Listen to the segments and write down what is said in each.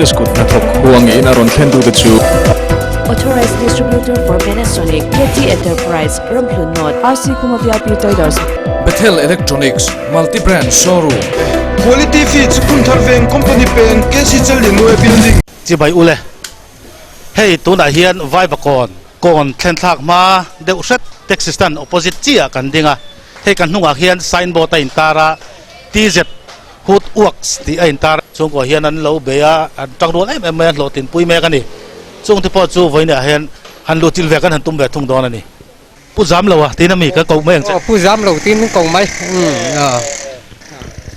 US kut na thok huang in aron thlen du chu Authorized distributor for Panasonic, KT Enterprise, Ramplun North, RC Kumavia Traders. Bethel Electronics multi-brand showroom. Quality feeds kunthar veng company pen kesi chalin noi building. Chỉ bay ule. Hey, tu na hian vai bakon. Kon thlen thak ma deuh set Texastan opposite chia kan dinga. Hey kan hnunga hian signboard a in tara TZ Hood Works ti a in tar. Chung ko hian an lo bea an tang don em lo tin pui me kan ni. Chung te po chu voina hian han lo til ve kan han tum ve thung don ani. Pu jam lo wa tin mi ka ko meng che. Pu jam lo tin ko mai.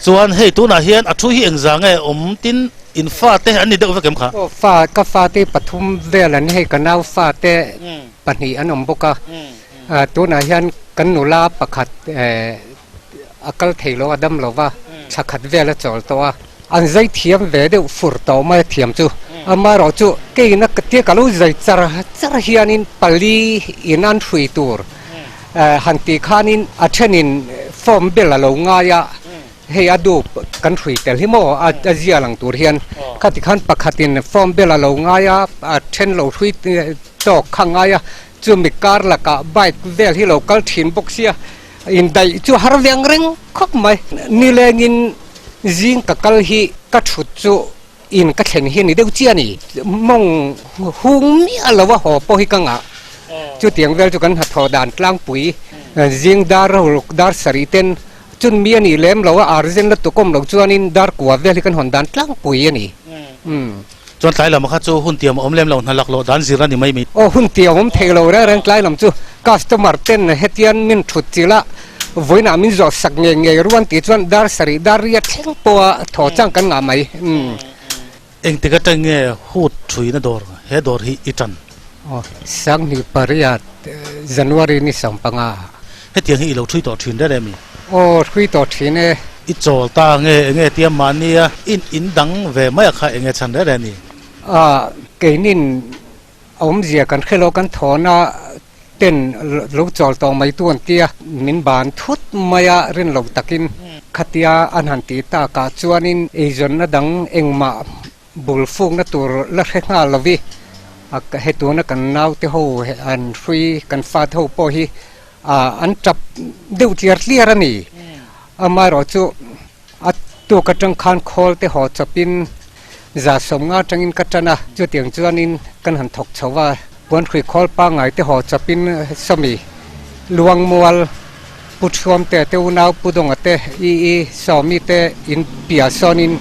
Chuan hey tu na hian a thu hi engzang e tin in fa te an ni deuh ve kem kha. Fa te pathum velan hei kanau fa te pani an boka tu na hian kan nula pakhat akal theilo adam lova chakhat vela chol towa an zai thiam ve deuh fur to mai thiam chu ama ro chu ke na ke kalu zai char hianin pali inan thui tur hanti khanin athenin form bela lo nga ya hei adu kan thui tel himo a zia lang tur hian khati khan pakhatin form bela lo nga ya then lo thui to khanga ya chu mi kar la ka bike vel hi local thin boxia in dai chu har veng reng khop mai ni lengin jing ka kal hi ka thut chu in ka thlen hi ni deu chi ani mong hung mi alawa ho po hi kanga chu tiang vel chu kan ha tho dan tlang pui jing dar sari ten chun mi ani lem lo arjen la to kom lo chuanin dar kwa vel hi kan hon dan tlang pui ani Chuan tlai lam kha chu hun tiam om lem lo nalak lo dan zira ni mai mi. O hun tiam om thelo ra rang tlai lam chu customer ten hetian min thut chila voina min zo sak nge ruan ti chuan dar sari dar ya theng po tho chang kan nga mai Eng te ka tang nge hut thui na dor he dor hi itan. sang ni pariat January ni sampanga He tiang hi lo thui to thin da mi. o thui to thine I chol ta nge tiam mania in dang ve mai kha enge chan da ni. keinin om zia kan khelo kan thona ten lo chol to mai tuan tia min ban thut maya rin lo takin khatia anhan ti ta ka chuanin ejon na dang engma bulfung na tur la khenga lovi ak hetuna kan naw te ho an free kan fa tho po hi an chap deu clear ani amaro chu atu ka tang khan khol te ho chapin za somnga tangin katana chu tiang chuanin kan han thok chowa pon khui khol pa ngai te ho chapin somi luang mual puthom te unaw pudong ate i somi te in pia sonin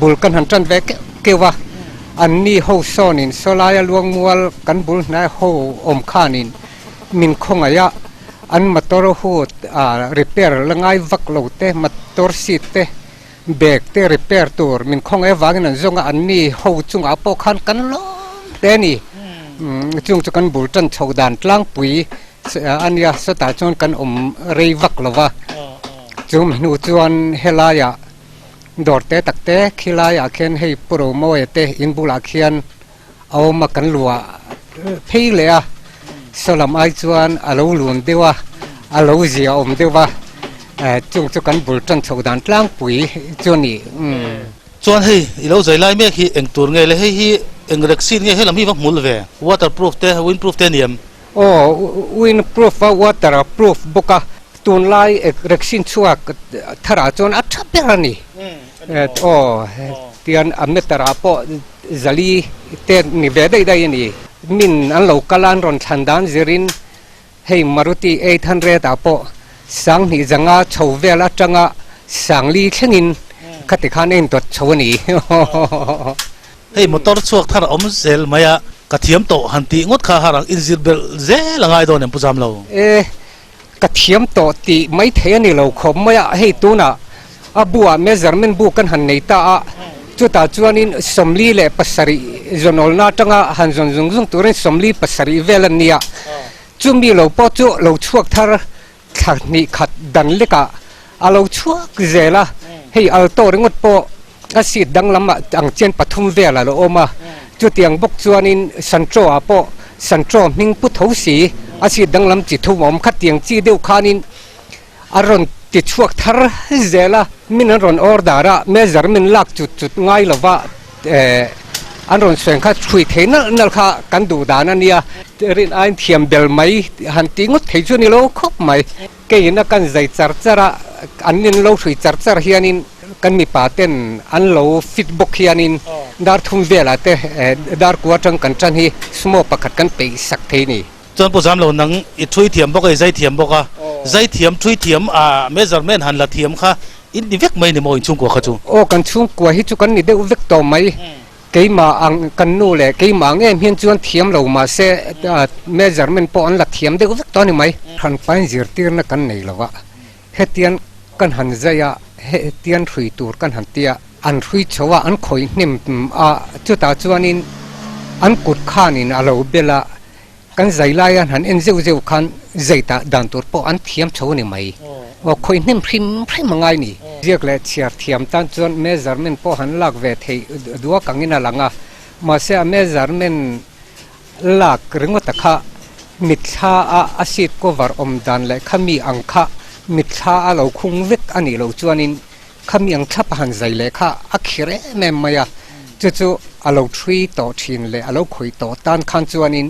bulkan han tran ve kewa anni ho sonin solaya luang mual kan bul na ho om khanin min khongaya an motor ho repair langai vak lo te motor seat te bag te repair tur min khong e wangin an zonga anni ho chunga po khan kan lo te ni chung chu kan bul tan chhodan tlang pui ania sota chon kan rei vak lova chung nu chuan helaya dorte takte khilaya khen hei promo ete in bula khian awma kan lua pheile a solam ai chuan alo lun dewa alo zia om dewa chung chu kan bul tan chhodan tlang pui choni Chuan hei i lo zai lai me hi eng tur nge le hei hi eng reksin nge helam hi vak mul ve waterproof te windproof te niam. Windproof waterproof boka tun lai reksin chuak thara chon a thaperani tian ametara po zali te ni ve dai ni min an lo kalan ron thandan zirin hei Maruti 800 apo sang ni zanga chhovela tanga sangli thlengin khati khan en tot chhoni Hei motor chuak thar om zel maya ka thiam to hanti ngot kha harang injil bel ze langai don em pujam lo. Ka thiam to ti mai the ni lo khom maya hei tuna abua measurement bu kan han nei ta chuta chuanin somli le pasari zonol na tanga han zon zung turin somli pasari velan nia chumi lo po chu lo chuak thar thani khat dan leka alo chuak zela hei alto ringot po asi dang lama ang chen pathum vela lo oma chu tiang bok chuanin santro apo santro ming pu thosi asi dang lam chi thum om khat tiang chi deu khanin aron ti chuak thar zela min ron ordara measurement lak chut ngai lova อันรอนเสียงข้าช่วยเทนนั่นข้ากันดูดานันเนี่ยเรียนไอเทียมเบลไหมหันติงดเทจุนี่เราครบไหมเกี่ยนกันใจจัดจระอันนี้เราช่วยจัดจระเฮียนินกันมีปาเต้นอันเราฟิตบุกเฮียนินดาร์ทุ่มเวลาเตดาร์กัวจังกันจันฮีสมอปักกันไปสักเทนี่จนผู้สามเรานังอีช่วยเทียมบอกไอ้ใจเทียมบอกใจเทียมช่วยเทียมเมเจอร์เมนหันละเทียมค่ะอินดิเวกไม่เนี่ยมองชุ่มกว่าเขาจูโอ้กันชุ่มกว่าฮิจุกันนี่เด็กเวกต่อไหมกี่มาอังกันนู่เลยกี่มาเงี้ยเพียงจวนเทียมเรามาเสเมเจอร์เมนปอนละเทียมเด็กเวกต่อนี่ไหมขันไปจีร์ตีนกันนี่ละวะเฮตียนกันหันใจเฮตียนถุยตูร์กันหันเตียอันถุยชัวอันคอยนิ่มจุดตาจวนนินอันกุดข้านินเราเบลากันใจลายหันเอ็นเจ้าขันใจตาดันตูร์ปออันเทียมชัวนี่ไหมว่าคอยนิ่มพริมมังไงนี่เรียกเลยเชียร์เทียมตันจวนเมเจอร์เมนปอหันลักเวทีดัวกังอินาลังมาเสียเมเจอร์เมนลักเรื่องว่าตะคะมิดชาอาศิดก็วาร์อมดันเลยขมีอังคะมิดชาเราคงเวกอันนี้เราจวนินขมีอังคะพันใจเลยค่ะอักเรแม่มายาจู่ๆเราทรีต่อชินเลยเราคุยต่อตันขันจวนิน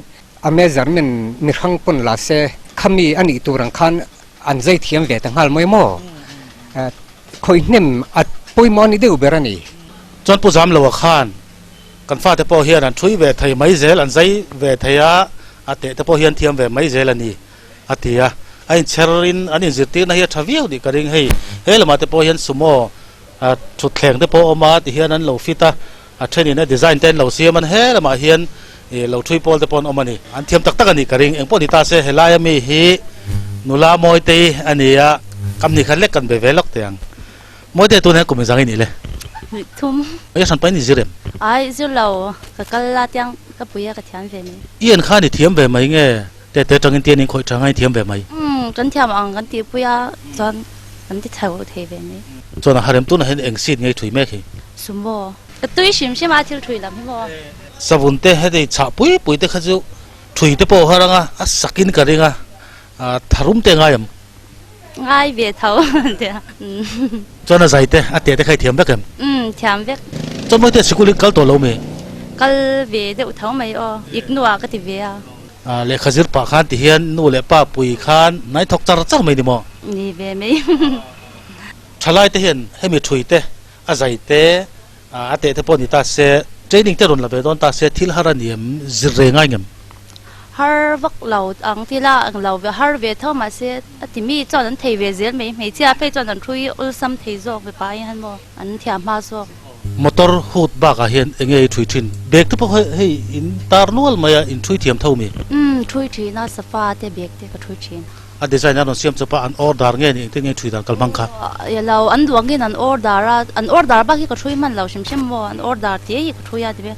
เมเจอร์เมนมีขังปนลาเซขมีอันนี้ตัวรังคันอันใจเทียมเวทังหัลไม่หม้อคอยนิ่มอัดปุยมอนี่เดือบเบรนี่จนผู้สามเราขานกันฟ้าแต่พอเฮียนันช่วยเวทไทยไม่เจริญอันใจเวทไทยอาเตแต่พอเฮียนเทียมเวไม่เจริญนี่อาเตียไอ้เชอรินอันนี้จิตตีนเฮียทวีลดิกระดิ่งให้เฮ้ยเรามาแต่พอเฮียนสมอชุดแข่งแต่พอออกมาที่เฮียนั้นเราฟิตเช่นนี้นะดีไซน์เต้นเราเสียมันเฮ้ยเรามาเฮียนเราช่วยพอแต่พอออกมานี่อันเทียมตักกันนี่กระดิ่งเองพอดีตาเสียเฮลายมีฮีนุลามอยตีอันนี้คำนี้คันเล็กกันไปเวลกเตียงมอยตีตัวนี้กูไม่สั่งนี่เลยทุ่มไอ้ฉันไปนี่จิเรมไอ้จิเราก็ลาเตียงก็ปุยก็เทียมเวมีเอียนข้านี่เทียมเวไหมเงี้ยแต่จังเตียนนี่คอยจังไงเทียมเวไหมจนเทียมอังกันตีปุยจนกันที่เท่าเทเวมีจนหาเริ่มต้นเห็นเองสิไงถุยแม่ขี้สมบูตุ้ยชิมใช่ไหมที่ถุยลำพี่บอสมุนเตให้ได้ฉาปุยเตข้าจูถุยเตปอหารังสักินกันเองทารุมเตง่ายง่ายเบียเท่าเดียจนใจเตเตใครเทียมเบกเทียมเบกจนไม่เตสกุลิกัลตัวเราไหมกัลเบียเดี๋ยวเท่าไหมอีกนัวก็ติเบียเลขจิรปากขันที่เฮียนนู่นเลป้าปุยขันนายทอกจาร์จังไม่ดีมั้งนี่เบียไม่ชลายเตเห็นให้มีถุยเตใจเตเตปอนิตาเสเจนิ่งเตรุนละเบดอนตาเสทิลฮารันยิมจิเรงง่ายงิมฮาร์วักเราอังที่ละอังเราเวฮาร์เวทเท่ามาเสียที่มีจอนันเทเวเซลไม่เจ้าไปจอนันทุยอุลซัมเทโซกไปไปฮันบ่อันที่อามาโซมอเตอร์ฮูดบ้ากันเห็นเองไอ้ทุยทินเบรกที่พอให้อินตาร์นวลมาอินทุยเทียมเท่ามีทุยทินน่าสฟ้าเตเบรกเตก็ทุยทินดีไซน์นั้นเสียมสปาอันออร์ดาร์เงี้ยนี่ที่ไงทุยดาร์กัลบังค่ะเราอันดวงเงี้ยอันออร์ดาร์บ้างที่ก็ทุยมันเราชิมบ่อันออร์ดาร์ที่ก็ทุยอาดิเบ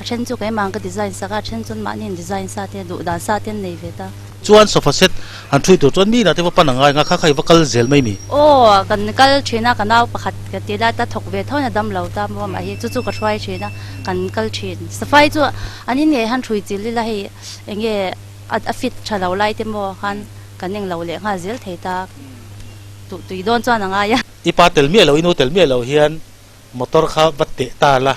เช่นจุกไอ้มังก็ดีไซน์สักเช่นจนมาเนี่ยดีไซน์ซาเทียดูดาซาเทียนในเวต้าจวนโซฟาเซ็ตอันช่วยตัวจวนมีนะที่ว่าปัญหาไงงาข้าใครว่ากัลเซลไม่มีโอ้กันกัลชีน่ากันเอาประคัดกันตีได้แต่ถกเวทเท่านั้นดำเราตามว่ามาเฮจู่ๆก็ช่วยชีน่ะกันกัลชีนสไฟจู่อันนี้เนี่ยฮันช่วยจิลลี่ละเฮเองอัดฟิตชาเราไล่เต็มบ่กันกันยังเราเลี้ยงฮาเซลเทตาตุยโดนจวนอะไรอีปาเตลเมียเราอินูเตลเมียเราเฮียนมอเตอร์ข้าบัดเตตาละ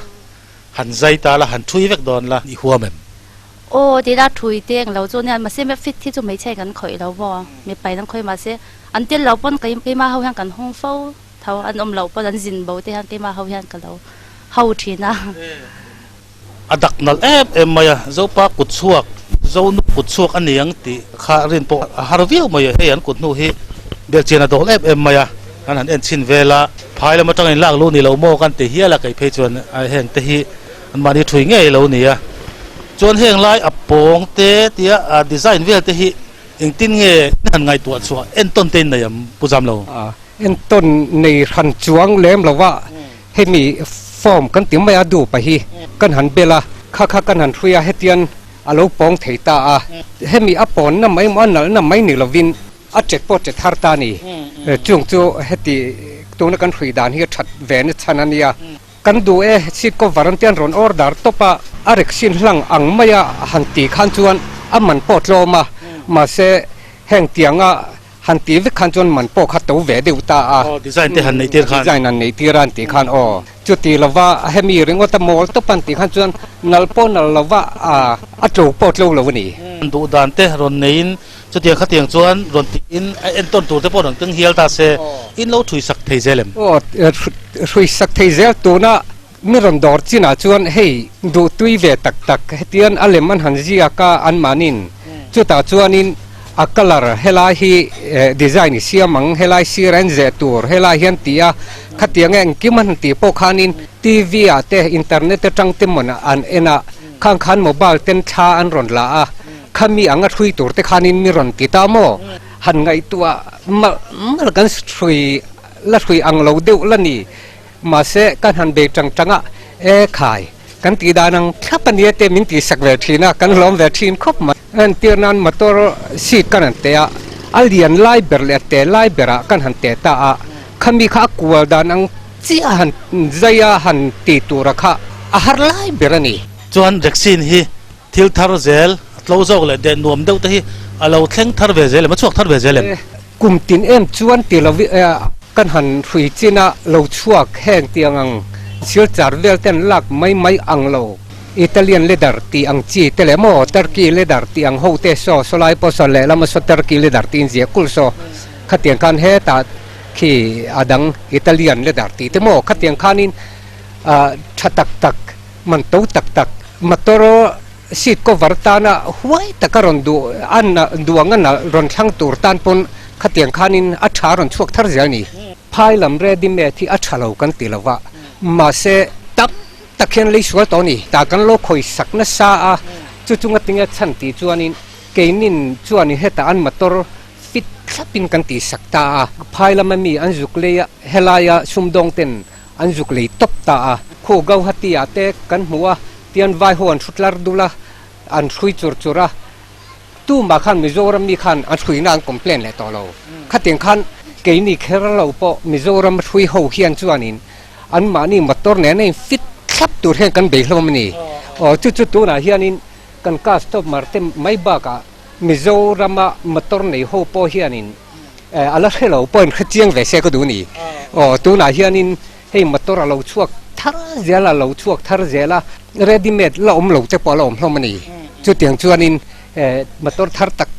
หันใจตาละหันช่วยเวกดอนละอีหัวมันโอ้ที่เราถุยเตียงเราจนเนี่ยมาเสียไม่ฟิตที่จะไม่ใช่กันข่อยเราบ่ไม่ไปนั่งข่อยมาเสียอันเตียนเราป้อนกี่มาเขาแห่งกันห้องเฝ้าเท่าอันเราป้อนอันจินเบาเตียงกี่มาเขาแห่งกันเราเขาทีนะอดักนัลเอ็มมาเจ้าป้ากุดชวกเจ้านุกุดชวกอันนี้ยังติข้าเรียนปกฮาร์วิลมาเฮียนกุดนู่ฮีเบลเจนาโดเอ็มมาอันนั้นเอ็นชินเวลาพายแล้วมาตั้งในล่างลูนี่เราโม่กันติเฮียละไก่เพจวนเห็นติอันมาดีถุยง่ายเราเนี่ยจนเฮงไล่อับปงเตะเตียดีไซน์เวลเตะอิงตินเงี้ยนั่นไงตัวชัวเอ็นต้นเต้นเนี่ยผู้จำเราเอ็นต้นในหันจวงเล่มเราว่าให้มีฟอร์มกันติ๋มไม่อาดูไปฮีกันหันเบลาข้ากันหันทุยให้เตียนอาลูปงเทตาให้มีอับปนน้ำไม่มันน้ำไม่หนีเราวินอัดเจ็ดปอดเจ็ดฮาร์ตานี่จุงจูให้ตีตัวนักกันทุยดานที่ชัดเวนชันนันยากันดูสิก็วารันเตียนรอนออร์ดาร์ตบะอาริกสินหลังอังไม่หันตีขันจวนมันปอดโลมาเสแห่งเตียง หันตีวิคันจนมันโปขัดตัวเวเดียวตา ดีไซน์ที่หันในเตียนคัน ดีไซน์นั้นในที่ร้านตีคันจุดที่เราว่าให้มีเรื่องว่าตะโมลตะปันตีคันจนนัลโปนัลเราว่าจูโปดโลเราวันนี้ ดูดานเตะรอนในอินจุดเดียงขัดเตียงจวนรอนตีอินเอ็นต้นตัวเตะปนตึงเฮียลตาเซอินเราถุยสักเทเซเลม ช่วยสักทีเจ้าตัวน่ะมีรอนดอร์จีน่าชวนให้ดูตุยเวตักเตียนอะไรมันหันจีอากาอันมานินจุดตาชวนินอากาลร์เฮลาฮีดีไซน์เสียมังเฮลาซีเรนเซตัวเฮลาฮีนตียขัดเตียงเองกิมันตีโปคานินทีวีอาเตอินเทอร์เน็ตจังเต็มมันอันเอ็นะข้างโมบายเต็นชาอันรอนละขามีอังช่วยตัวเตคานินมีรอนติตาโมหันไงตัวมันกันช่วยละช่วยอังเราเดียวละนี่มาเสกันหันเบจังขายกันตีดานังถ้าปัญญาเตมินตีสักเวทีนะกันล้อมเวทีครบมาอันเตียนันมาตัวสีกันหันเตะอัลเดียนไลเบอร์เลเตไลเบอร์กันหันเตะตาขามีข้ากวดานังจีหันใจหันตีตัวรักอาหารไลเบอร์นี่จวนเด็กซินฮีทิลทาร์เซลเราโจกเลยเดนนวมเดาตะฮีเราเข่งทาร์เวเซลมาช่วงทาร์เวเซลกุมตินเอ็มจวนตีเรากันหันคุยจีน่าเราช่วงแห้งเตียงเชื่อจาร์เวลเต็นลักไม่อังโลอิตาเลียนเลดาร์ตีอังจีเตเลโมตุรกีเลดาร์ตีอังโฮเตโซโซไลโปโซเลลามาสตุรกีเลดาร์ตีอินเซียคุลโซขัดเตียงคันเฮตัดขี้อดังอิตาเลียนเลดาร์ตีเตโมขัดเตียงคันินชัดตักมันโตตักมาตัวรสิทธิ์ก็วาร์ตานะหวยตะการอนดูอันดูงันนะรอนช่างตูร์ตันปนขัดเตียงคันินอัชารอนช่วงทาร์เจนี่พายลำเรดิเมที่อัชาเรากันตีละวะมาเสตะเคียนเลยสวยตัวนี้ตากันโลคอยสักนัสซาจู่ๆก็ติงชันตีจวนนี้เกนินจวนนี้เฮตอันมาตัวฟิตขับปินกันตีสักตาพายละมันมีอันจุกเลยเฮลายาชุมดงเต็นอันจุกเลยตบตาคู่เกาหัตยาเตกันหัวเตียนวายหัวอันชุดลาร์ดูละอันช่วยจุระตู้มาขันมิโซรัมมีขันอันช่วยนางคอมเพลนเลยต่อเราขัดเตียงขันเกนิเคราเราปอมิโซรัมช่วยหัวเขียนจวนนี้อันมานี่มาตัวเนี่ยฟิตขับตัวเห็นกันเบลมันนี่จู่ๆตัวน่ะเฮียนี่กันก้าสต็อปมาร์เต็มไม่บ้ากะมิโซรัมมาตัวเนี่ยหัวปอเฮียนี่อะไรให้เราปอนขจียงเวเสก็ดูนี่ตัวน่ะเฮียนี่ให้มาตัวเราช่วยทาร์เจล่าเราช่วยทาร์เจล่าเรดิเมดเราเราจะปอเรามันนี่จู่เตียงจวนนี่มาตัวทาร์ตัก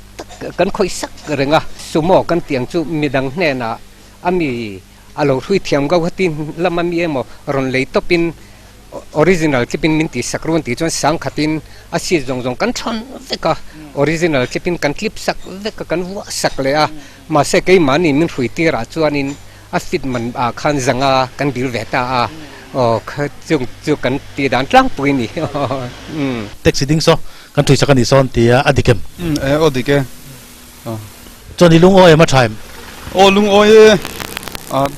กันค่อยสักเรื่องสมอกันเตียงจู่มีดังแน่น่ะอามีเราช่วยเทียมกับว่าตินแล้วมันมีรอนเลยตปินออริจินัลที่เป็นมินติสักรุ่นที่จนสังขัดินอาศัยจงกันชนเวกออริจินัลที่เป็นกันคลิปสักเวกกันวัวสักเลยมาเสกไอ้มันนี่มันช่วยตีราชวนินอาฟิดมันขันจังกันบิลเวตาจงกันตีด่านกลางปุยนี่เด็กสิดิ้งโซกันถุยสักกันดิซอนตีอดีเกมอดีเกจวนนี้ลุงโอ้ยมาถ่ายลุงโอ้ย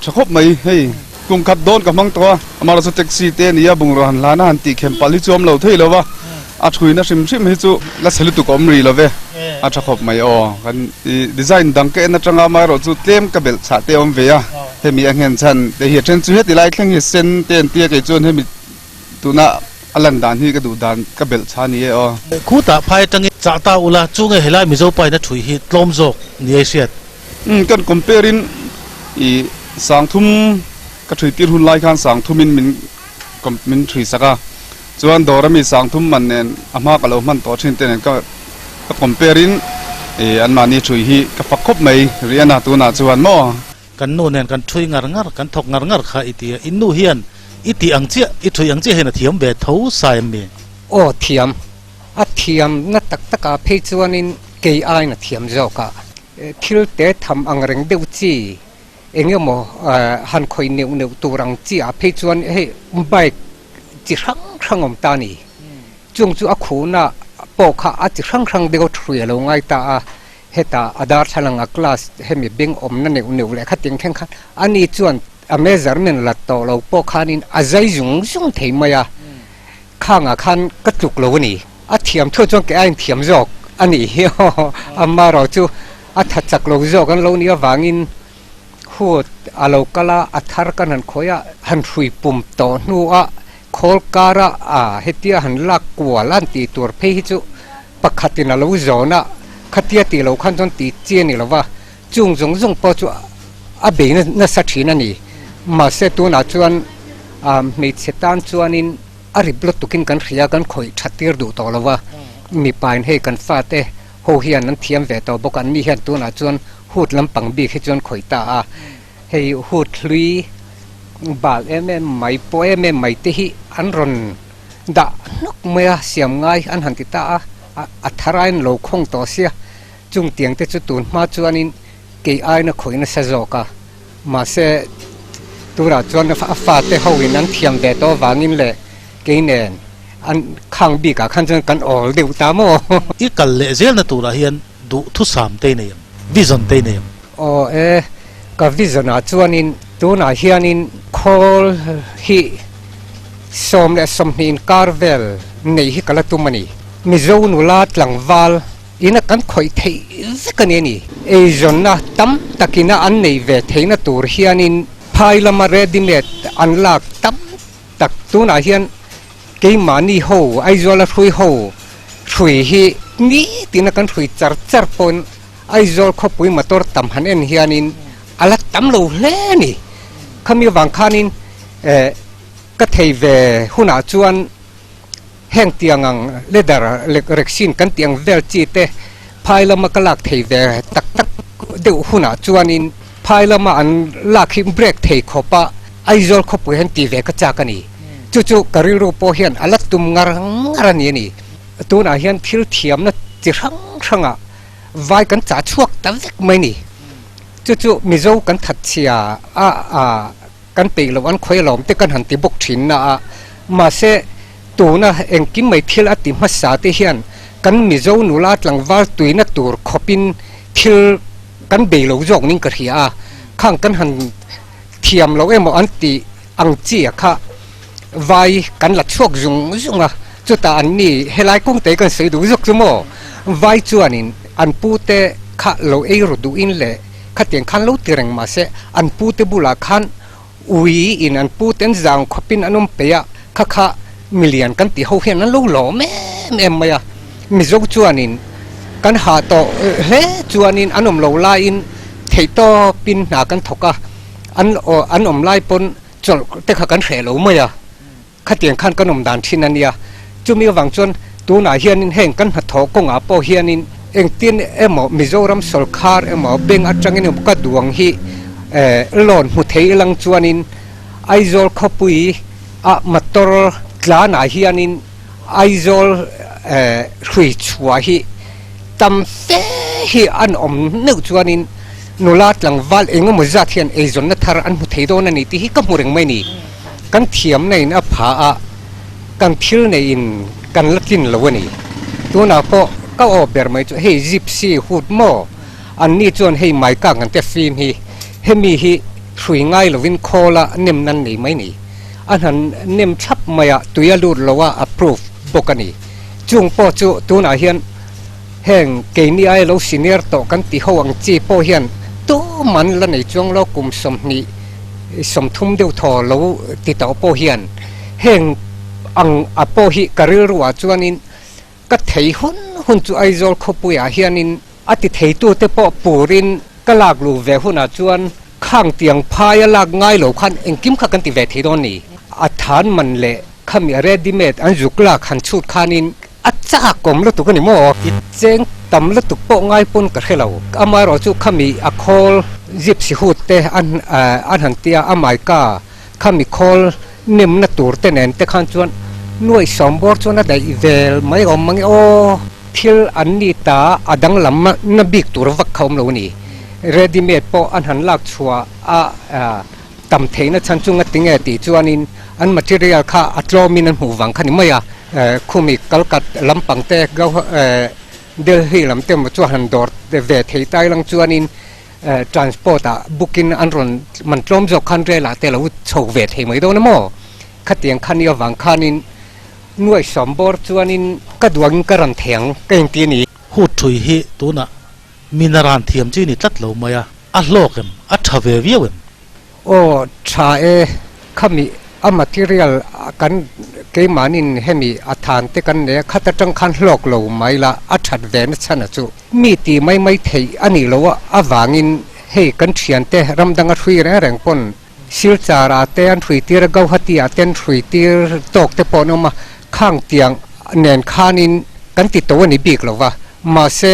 จะครบไหมเฮ้ยกุมขัดโดนกับมังตัวมาเราสเต็กซีเตนี่บุงรันลานาหันตีเข็มปาลิจอมเราเท่แล้ววะช่วยนะชิมให้จูและสลิตุกอมรีแล้วเว้จะครบไหมกันดีไซน์ดังเกนจังอามาเราจูเต็มกับเบลชาเตอมเวียให้มีเงินชันแต่เหตุเช่นจูเฮติไลเครื่องเส้นเตียนเตี้ยกับจวนให้มีตัวน่ะอลันดานที่กระดูดานกับเบลชานี่คู่ตาพายจังจ่าตาอุลาจูงเฮลัยมิโซไปนะช่วยฮิตลมโจกนี่เสียดกันคอมเพรินสังทุมก็ช่วยตีหุ่นไล่ข้างสังทุมินมินช่วยสักจวนดอร์มีสังทุมมันเนี่ยอามากับเรามันต่อชินเตนก็คอมเพรินอันมานี่ช่วยฮีกับฝักคบไหมเรียนน่ะตัวน่ะจวนมั่วกันโน่นเนี่ยกันช่วยงานกันถกงานข้าอิติอินนูเฮียนอิติอังเจียอิช่วยอังเจียเห็นเทียมเบททูสายมีเทียมเทียมนัดตักเพจวันนี้เกย์ไอน่ะเทียมเจ้าก็คิลเตทำอังเริงเดียวจีเองก็มหันคอยเนื้อตัวรังจีเพจวันเฮ้ใบจีครั้งอมตานี่จงจูอักขูน่ะปอกขาจีครั้งเดียวช่วยเราไงตาเฮตาอาดาร์ฉลังคลาสเฮมีเบ่งอมนั่นเนื้อเลยขัดยังแข่งขันอันนี้จวนอเมซาร์เมนลัดโตเราปอกขานินอาใจจงเทียมมาข้างขันกระตุกเรานี่เทียมทั่วจงแกไอเทียมจอกอันนี้มาเราจูทัดจักเราจอกกันเราเนี่ยวางินหัวเรากละทาร์กันหันคอยหันฟุยปุ่มโตนัวโคลการะเฮติหันลักกัวลันตีตัวเพยจูปักขัดตินเราจอนะขัดตีเราขันจนตีเจียนี่เราว่า chung zong zong po chu a be na sa thina ni ma se tu na chuan mi chetan chuanin a riblot tukin kan khia kan khoi thatir du to lawa mi pain he kan fa te ho hian an thiam ve to bokan ni hian tu na chuan hut lampang bi khi chuan khoi ta a hei hut hlui bal mai po mai te hi an ron da nok mea siam ngai an han ti ta a tharain lo khong to sia chung tiang te chu tun ma chuanin ke ai na khoina sa zoka ma se tura chuan fa te hoin an thiam ve to wangin le ke nen an khang bi ka khan chuan kan ol deu ta mo i kal le zel na tura hian du thu sam te nei vision te nei o ka vision a chuanin tu na hianin khol hi som le som nin karvel nei hi kala tumani mizo nula tlangwal ina kan khoi thei zakani ni e zonna tam takina an nei ve theina tur hianin phailama readymade anlak tam tak tu na hian ke mani ho aizola thui ho thui hi ni tina kan thui char pon aizol khopui motor tam han en hianin ala tam lo hle ni khami wang khanin ka thei ve huna chuan heng tiangang ledar reksin kan tiang vel chi te phailama kalak thei ve tak deu huna chuanin phailama an lakhi break thei khopa aizol khopui hen ti ve ka cha kani chu kariru po hian alatum ngarani ni tuna hian thil thiam na chi ranga vai kan cha chuak ta vek mai ni chu mizo kan that chia kan pe lo an khoi lom te kan han ti bok thin na ma se tuna engkim mai thil ati ma sa te hian kan mizo nula tlangwal tuina tur khopin thil kan be lo jok ning ka hria khang kan han thiam lo emo anti ang chi kha vai kan la chuak zunga chuta an ni helai kong te kan sei du zok chumo vai chuanin an pu te kha lo ei ru du in le khateng khan lo tireng ma se an pu te bula khan ui in an pu ten zang khopin anom peya kha million kan ti ho hian an lo lo me maya mi zok chuanin kan ha to he chuanin anom lo la in theito pin na kan thoka an om lai pon chol te kha kan hre lo maya khatiang khan kanom dan thinania chumi wang chon tu na hianin heng kan ha tho kong a po hianin engtin emo mizoram sarkar emo beng atangin buka duang hi lon hu thei lang chuanin aizol khopui a motor tla na hianin aizol hrui chua hi tam fe hi an om neu chuanin nulat lang wal engom zat hian ezon na thar an hu thei don ani ti hi ka mureng mai ni kan thiam nei na pha a kan thil nei in kan latin lawani tuna po ka ober mai chu hei gypsy hut mo an ni chon hei mai ka ngan te film hi hemi hi thrui ngai lovin khola nem nan nei mai ni anan nem thap maya tuya lut lawa approve bokani chung po chu tuna hian heng ke ni ai lo senior to kan ti ho ang chi po hian to man la nei chuang lo kum som ni som thum deu tho lo ti to po hian heng ang apo hi karir wa chuanin ka thei hun chu aizol khopuya hianin ati thei tu te po purin kalak lu ve huna chuan khang tiang phaya lak ngai lo khan engkim kha kan ti ve thei don ni athan man le khami readymade an zukla khan chut khanin acha kom lu tu kan ni mo cheng tam lu tu po ngai pun ka khelo amai ro chu khami a khol gypsy hut te an han tia amai ka khami khol nim na tur te nen te khan chuan nuai sombor chuan a dai vel mai om mang o thil an ni ta adang lam na bik tur vak khom lo ni readymade po an han lak chua tam theina chan chunga tinge ti chuanin an material kha atlomin an hu wang khani maya khumi kalkat lampang te go delhi lamte mo chu han dor de ve thei tai lang chuanin transport a booking an ron man tlom jo khan re la te lo chho ve thei mai do na mo khatiang khania wang khanin nuai sombor chuanin ka duang karan theng keng ti ni hut thui hi tuna minaran thiam chi ni tlat lo maya a hlokem a thave viewem o tha khami a material kan ke manin hemi athan te kan ne khata tang khan hlok lo mai la a that ve na chana chu mi ti mai thei ani lo a wangin hey kan thian te ramdang a thui reng pon sil chara te an thui tir gau hatia ten thui tir tok te pon ma khang tiang nen khanin kan ti to ni bik lo wa ma se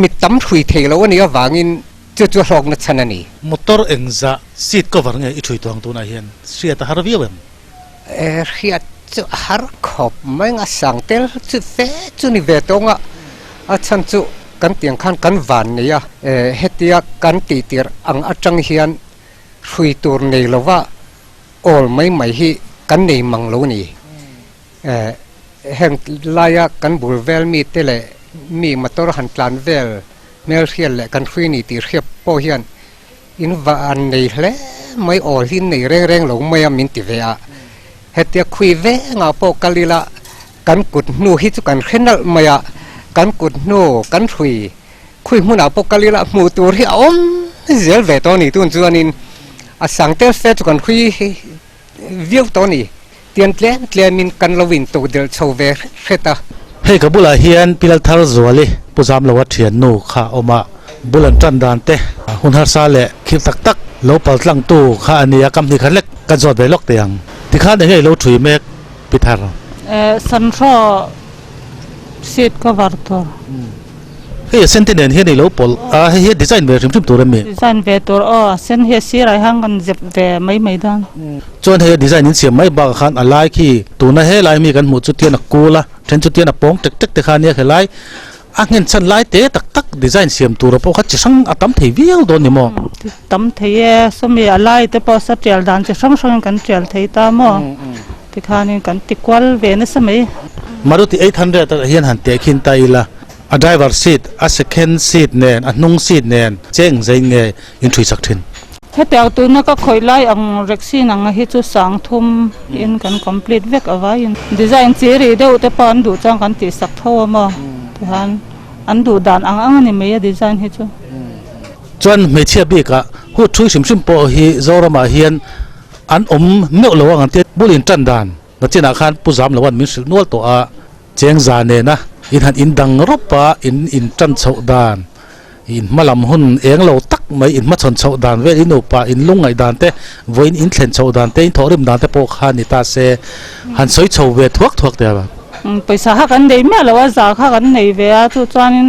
mi tam thui thei lo ni awangin chu chu hlok na chanani motor engza seat cover nge i thui tuang tu na hian sia ta har viawem riat chu har khop mai nga sang tel chu fe chu ni ve tonga a chan chu kan tiang khan kan van ne ya hetia kan ti tir ang atang hian thui tur nei lova ol mai hi kan nei mang lo ni heng laya kan bul vel mi tele mi motor han tlan vel mel hian le kan thui ni ti riap po hian in va an nei hle mai ol hin nei reng lo mai min ti ve a hetia khui ve nga po kalila kan kut nu hi chu kan khenal maya kan kut nu kan thui khui huna po kalila mu tur hi om zel ve to ni tun chuanin a sang tel fe chu kan khui viu to ni tian tlen min kan lovin to del chove kheta hei ka bula hian pilal thar zuali puzam lawa thian nu kha oma bulan tan dan te hun har sa le khil tak tak lo pal tlang tu kha ania kam ni khalek ka zot be lok teang ti kha ne hei lo thui mek pithar sanro seat cover to hei sentinen hian ni lo pol a hei design ve rim tur me design ve tor sen he si rai hang kan zep ve mai dan chon he design in siam mai ba khan alai khi tu na he lai mi kan mu chu tian a kula then chu tian a pong tek tek te kha ne khelai a nghen chan lai te tak tak design siam tur po kha chi sang atam thei viau don ni mo tam thei so mi alai te po sa trial dan che sang sang kan trial thei ta mo ti khanin kan ti kwal ve na samai Maruti 800 hian han te khin ta ila a driver seat a second seat nen a hnung seat nen cheng zai nge in thui sak thin hetak tu na ka khoi lai ang rexi nang hi chu sang thum in kan complete vek awai in design cheri deu te pan du chang kan ti sak tho ma ti han an du dan ang ni me design hi chu chuan me chia bi ka hu thui sim sim po hi zorama hian an me lo ang te bulin tan dan na china khan puzam lawan min sil nual to a cheng za ne na in han in dang ropa in tan chau dan in malam hun eng lo tak mai in ma chon chau dan ve in upa in lungai dan te voin in thlen chau dan te in thorim dan te po kha ni ta se han soi chau ve thuak te ba paisa ha kan dei me lo za kha kan nei ve a chu chuanin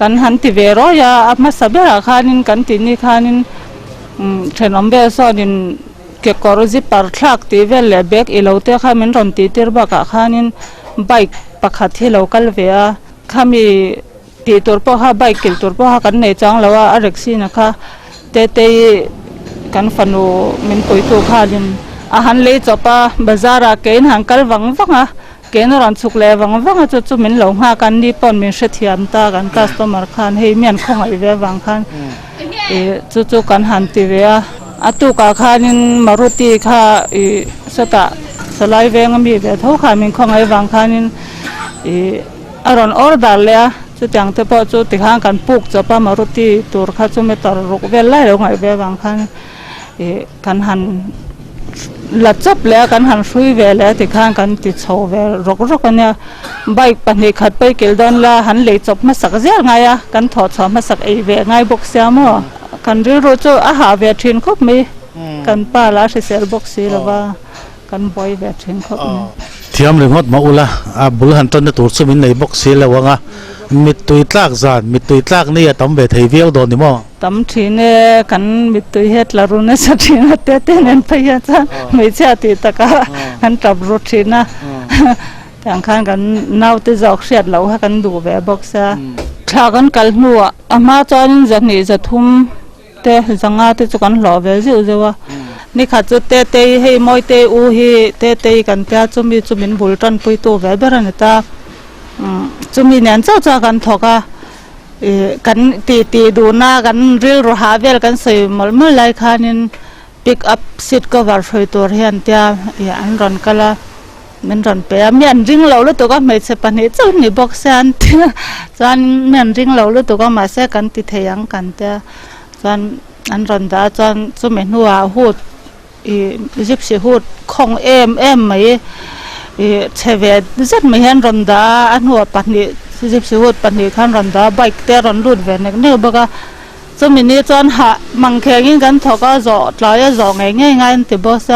kan han ti ve ro ya ma sabera khanin kan ti ni khanin thenom be so din ke koroji par thlak ti vel le bek i lo te kha min ron ti tir ba ka khanin bike pakhat hi local ve a khami ti tor po ha bike kil tor po ha kan nei chang lawa a rexi na kha te kan fanu min poi tu khalin a han le chopa bazara kein hankal wanga ken ran chuk le wanga chu min lo nga kan ni pon min she thiam ta kan customer khan hei mian khong ai ve wang khan chu kan han ti ve a atu ka khanin maruti kha sata salai ve ngami ve tho kha min khong ai wang khanin aron order le chu tiang te po chu ti khang kan puk chopa maruti tur kha chu me tar ruk ve lai ro ngai ve wang khan kan han la chap le kan han shui ve le ti khang kan ti chho ve rok ania bike pani khat pai kel don la han le chop ma sak zel ngaya kan tho chho ma sak ei ve ngai box sia mo kan ri ro chu a ha ve thin khop mi kan pa la se sel box si lawa kan boy ve thin khop mi thiam le ngot ma ula a bul han ton tur chu min nei box se lawanga mit tui tlak ni atam ve thei viau don ni mo tam thine kan mit tui het la ru na sa thina te nen pa ya cha me cha ti taka han tab ru thina tang khan kan nau te jok siat lo ha kan du ve box sa tha kan kal mu ama chan jani jathum te janga te chu kan lo ve jiu jewa ni kha chu te hei moi te u hi te kan ta chu min bul tan pui to ve beran ta chu mi nen cha kan thoka kan ti du na kan ril ro ha vel kan sei mal lai khanin pick up seat cover foi tor hian tia ya an ron kala men ron pe mian ring lo to ka me se pani chu ni box an chan men ring lo to ka ma se kan ti theyang kan ta chan an ron da chan chu me nuwa hut gypsy hut khong em mai cheve zat mai han ron da an huwa pani gypsy hut pani khan ron da bike te ron lut ve ne baga cho mình đi chọn hạ mang khe inกันถอกก็จอดลายจอง่ายติบอส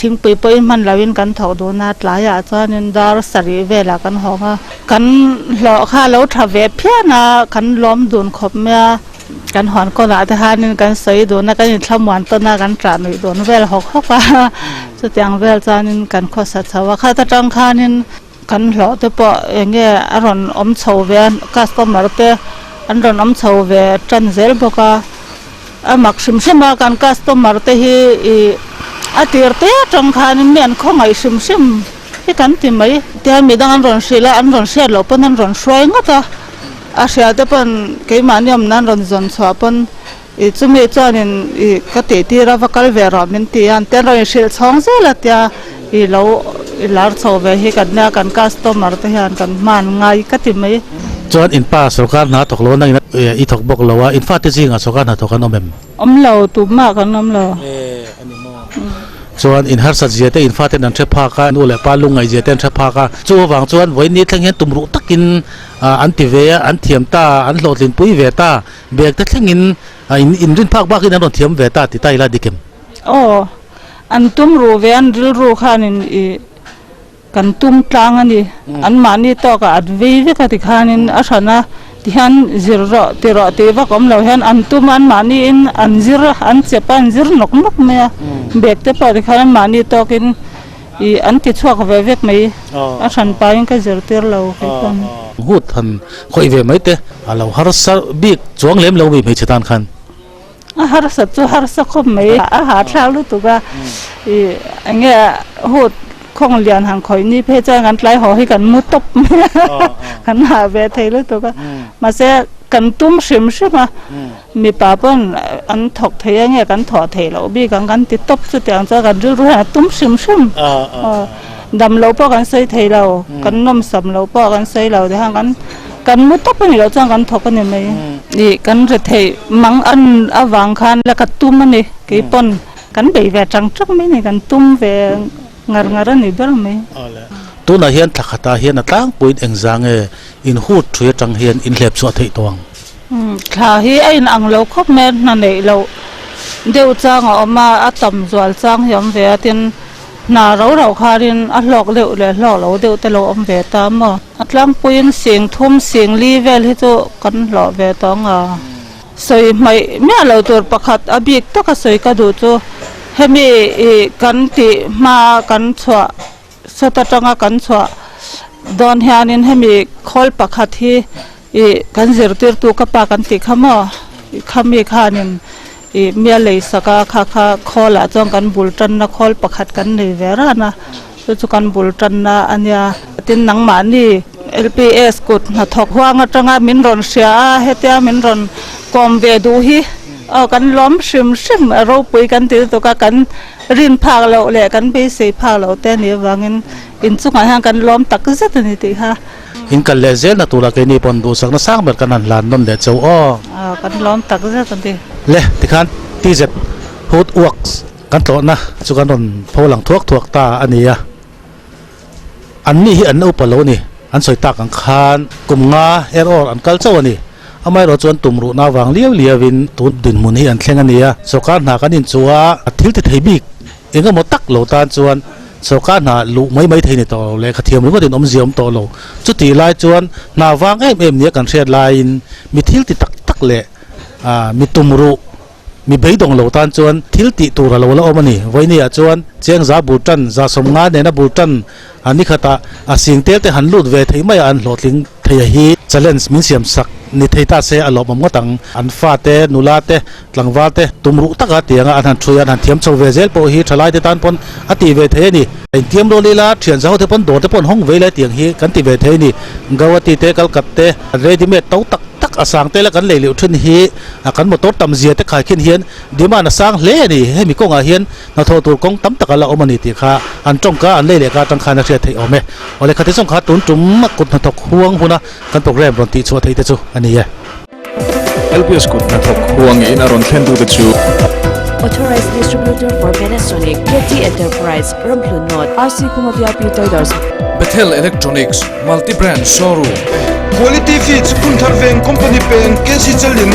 ทิ้งไปมันลาวินกันถอกโดนัดลายจอนินดาร์สรีเวลากันหองกันหล่อข้าแล้วทเวเพียนะกันล้อมโดนขบเมียกันหอนก็ละแต่หานินกันใส่โดนนะกันยินทำวันต้นนะกันจานโดนเวลหอกว่าจะเตียงเวลจานินกันข้อสัตว์ว่าข้าตะจังข้านินกันหล่อแต่ปะอย่างเงี้ยอารมณ์อมเฉาเวนกัสก็มาเตะอันรอนอมเฉาเวจันเซลบอกว่ามักชิมกันกัสก็มาเตะฮีอาทิตย์เตะจังข้านินเมียนข้องไอชิมที่กันที่ไม่เดี๋ยวมีดังอันรอนศิลาอันรอนเสียหลบปนอันรอนสวยงดอาเสียแต่ปนเกี่ยมันยมนั้นรอนจนสวปนจุ่มจอนินก็ติดที่เราฟักเวรอมินที่อันเตนรอนศิลช่องเสียละเดียเราลาร์โซเวให้กันเนี่ยกันกัสโตมาร์เทียนกันมันง่ายก็ติดไหมจวนอินป้าสุการนาตกโลนั่งอีถกบอกเราว่าอินฟ้าที่จริงอ่ะสุการนาตกกันอมเอ็มเราตุ่มมากกันเราจวนอินฮาร์สัตเจเตอินฟ้าที่นั่นเชพากันนู่นแหละป้าลุงไอเจเตนเชพากันจวนวางจวนไว้นี้ทั้งเห็นตุ่มรุตักินอันติเวอันเทียมตาอันโหลดลินปุยเวตาเบียกแต่ทั้งอินรินภาคบ้ากินอันโดนเทียมเวตาติดใต้ลาดิเกมโอ้อันตุ่มรูเวนรูขานินกันตุ่มกลางอันนี้อันมานี่ต่อกับอัดวีกันที่ขานินอาชนะที่ฮันจิรอติรอติว่าก็มเราเห็นอันตุ่มอันมานี่อันจิรอันเจ็บอันจิรนกเมียเบ็ดแต่พอที่ขานินมานี่ต่อกินอันที่ชั่วกับเวกไหมอาชันไปยังก็จิรติรเราครับหูดทันคอยเวไหมเตะเราฮาร์สัตบีกจวงเล็มเราไม่ใช่ทานคันฮาร์สัตฮาร์สัตคมไหมอาหารเช้ารู้ตัวก็อันเงี้ยหูดคงเรียนหันคอยนี่เพื่อจะกันไล่หอให้กันมุดตบขันหาเวทีเลยตัวก็มาเสียกันตุ้มชิมใช่ไหมมีป้าเปิ้ลอันถกเทียงเงี้ยกันถอดเทียเราบีกันติดตบสุดอย่างจะกันรู้หาตุ้มชิมดำเราป้อกันใส่เทียเรากันน้มสำเราป้อกันใส่เราแต่ห่างกันมุดตบนี่เราจะกันถกกันยังไงนี่กันจะเทียมังอันอวังคันแล้วก็ตุ้มมันนี่กี่ปนกันไปแวจังจังไม่นี่กันตุ้มแวงานี่เบลไหมตัวน่ะเฮียนทักตาเฮียนตั้งปุ่นเอ็งจางอินหูดช่วยจังเฮียนอินเล็บสวดให้ตวงข้าเฮียไอ้นังเราคบแม่นั่นเองเราเดี๋ยวจางออกมาอัตมจวลจางยอมเวทินนาเราคารินอัดหลอกเร็วเลยหลอกเราเดี๋ยวแต่เราอมเวตามอัดลังปุ่นเสียงทุ่มเสียงรีเวลให้ตัวกันหลอกเวตองสวยไม่เมื่อเราตัวประคัดอบิกตัวก็สวยก็ดูตัวให้มีกันที่มากันชัวสตจังกันชัวดอนเฮียนินให้มีคอลปักขัดที่กันเจริญตัวกับปากันติขโมขมีขานินเมียเลยสักข้าคอละจังกันบุลจันนะคอลปักขัดกันในเวรานะจุกันบุลจันนะอันยาตินนังมานี่ LPS กุดนะทอกหัวงจังมินรอนเสียเฮตียมินรอนกอมเวดูฮีกันล้อมชิมเราปุยกันตีตัวกันรินพากเราแหละกันไปเสียพากเราแต่เนี่ยวางินอินสุขหางกันล้อมตักเสร็จนี่ตีค่ะอินกันเลเซนตัวละกันนี่ปนดูสักนักสร้างเหมือนกันนั่นลานนั่นเด็ดเจ้ากันล้อมตักเสร็จตีเละที่ขันที่เจ็บพูดอวกกันโตนะสุกันนนพอหลังทวกตาอันนี้อันนี้อันอุปโลนี่อันสวยตากังคานกลุ่มงาเอรออันกัลเจ้านี่ทำไมเราจวนตุ่มรูนาวางเลี้ยววินตุนดินมุนีอันเข่งอันนี้สการหากันอินจัวทิลติเทบิกเองก็หมดตักเหล่าตาจวนสการหาลุไม่เทนี่ต่อเลยขเทียมหรือว่าดินอมเสียมต่อเราจุดที่ลายจวนนาวางเอ็มเนี่ยกันเชียร์ลายมีทิลติตักเละมีตุ่มรูมีใบดงเหล่าตาจวนทิลติตัวเราแล้วเอามานี่ไว้เนี่ยจวนเจียงซาบูตันซาสมงาเนี่ยนะบูตันอันนี้ขตาสิ่งเตลแต่หันลุดเวทีไม่อันหลอดลิงเทียฮีเจเลนส์มิเซียมสักนิเทศเสอลบมตังอันฟาเตนุลาเตหลังวาเตตุมรุตักอาเตียงอันหันช่วยอันหันเทียมโซเวเซลโปฮีทลายเตตันปนอติเวเทนี่ไอเทียมโรลีลาเทียนเจ้าเทปนโดเทปนห้องเวลเตียงฮีกันติเวเทนี่กาวติเตกัลกัตเตเรดิเมตเต้าตักอสังเตละกันเลยเหลียวทุนฮีกันหมดต้นตำเสียเตขายขึ้นเฮียนดีมานะสร้างเล่นี่ให้มีกงอาเฮียนนาโทตัวกงตั้มตะกันละอมันติค่ะอันจงกาอันเล่เลกาจังคานาเชียเทอเมอเลคติสงขาตุนจุ่มมักกุดนัทกห่วงหุ่นกันโปรแกรมรอนติชัวเทเตจูอันนี้LPS กุดนัทห่วงอินารอนเทนดูเดจู Authorized distributor for Panasonic, KT Enterprise, Romplunot, RC Kumavia Traders. Bethel Electronics Multi-Brand Showroom Quality Feeds Kunthar Veng Company Pen KC Chalin